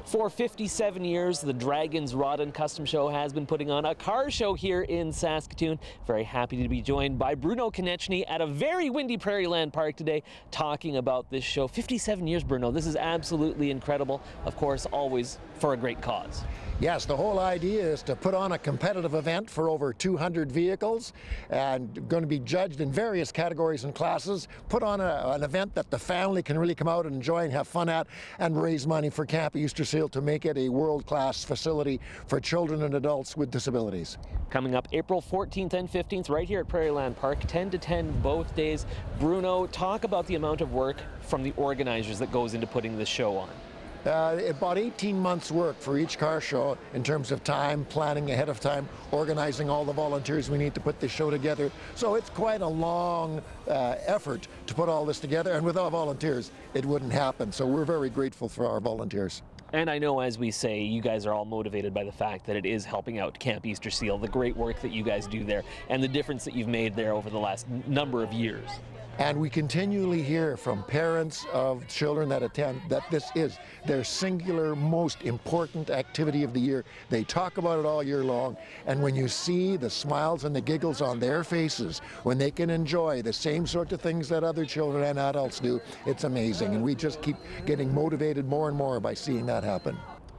For 57 years, the Draggins Rod and Custom Show has been putting on a car show here in Saskatoon. Very happy to be joined by Bruno Konechny at a very windy Prairieland Park today, talking about this show. 57 years, Bruno. This is absolutely incredible. Of course, always for a great cause. Yes, the whole idea is to put on a competitive event for over 200 vehicles and going to be judged in various categories and classes. Put on an event that the family can really come out and enjoy and have fun at, and raise money for Camp Easterseal to make it a world-class facility for children and adults with disabilities. Coming up April 14th and 15th right here at Prairieland Park, 10 to 10 both days. Bruno, talk about the amount of work from the organizers that goes into putting this show on. About 18 months work for each car show in terms of time, planning ahead of time, organizing all the volunteers we need to put this show together. So it's quite a long effort to put all this together, and without volunteers it wouldn't happen. So we're very grateful for our volunteers. And I know, as we say, you guys are all motivated by the fact that it is helping out Camp Easterseal, the great work that you guys do there, and the difference that you've made there over the last number of years. And we continually hear from parents of children that attend that this is their singular most important activity of the year. They talk about it all year long, and when you see the smiles and the giggles on their faces when they can enjoy the same sort of things that other children and adults do, it's amazing. And we just keep getting motivated more and more by seeing that happen.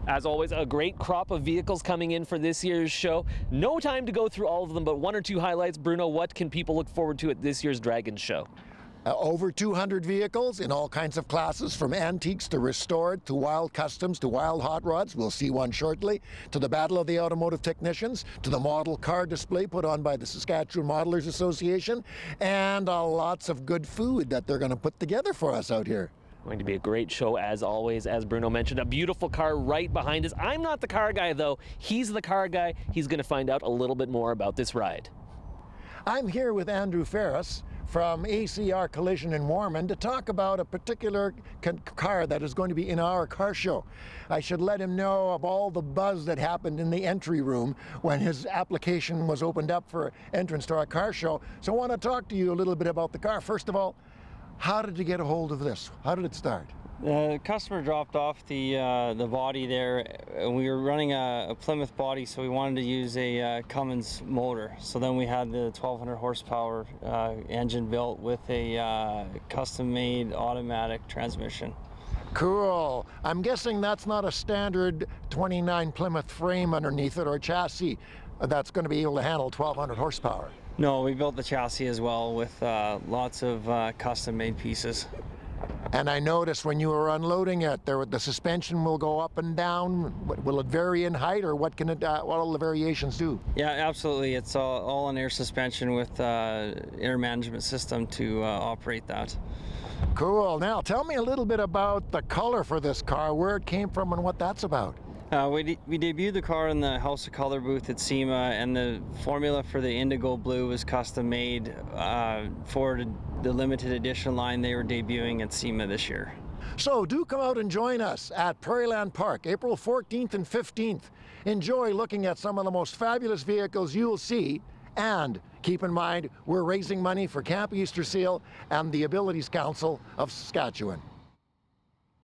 As always, a great crop of vehicles coming in for this year's show. No time to go through all of them, but one or two highlights. Bruno, what can people look forward to at this year's Draggins show? Over 200 vehicles in all kinds of classes, from antiques to restored to wild customs to wild hot rods. We'll see one shortly. To the Battle of the Automotive Technicians, to the model car display put on by the Saskatchewan Modelers Association, and lots of good food that they're going to put together for us out here. Going to be a great show as always. As Bruno mentioned, a beautiful car right behind us. I'm not the car guy though. He's the car guy. He's going to find out a little bit more about this ride. I'm here with Andrew Ferris from ACR Collision in Warman to talk about a particular car that is going to be in our car show. I should let him know of all the buzz that happened in the entry room when his application was opened up for entrance to our car show. So I want to talk to you a little bit about the car. First of all, how did you get a hold of this? How did it start? The customer dropped off the body there. We were running a Plymouth body, so we wanted to use a Cummins motor. So then we had the 1200 horsepower engine built with a custom-made automatic transmission. Cool. I'm guessing that's not a standard 29 Plymouth frame underneath it or chassis that's going to be able to handle 1200 horsepower. No, we built the chassis as well with lots of custom-made pieces. And I noticed when you were unloading it, the suspension will go up and down. Will it vary in height, or what will the variations do? Yeah, absolutely. It's all an air suspension with air management system to operate that. Cool. Now tell me a little bit about the color for this car, where it came from and what that's about. We debuted the car in the House of Color booth at SEMA, and the formula for the indigo blue was custom made for the limited edition line they were debuting at SEMA this year. So do come out and join us at Prairieland Park, April 14th and 15th. Enjoy looking at some of the most fabulous vehicles you'll see, and keep in mind we're raising money for Camp Easterseal and the Abilities Council of Saskatchewan.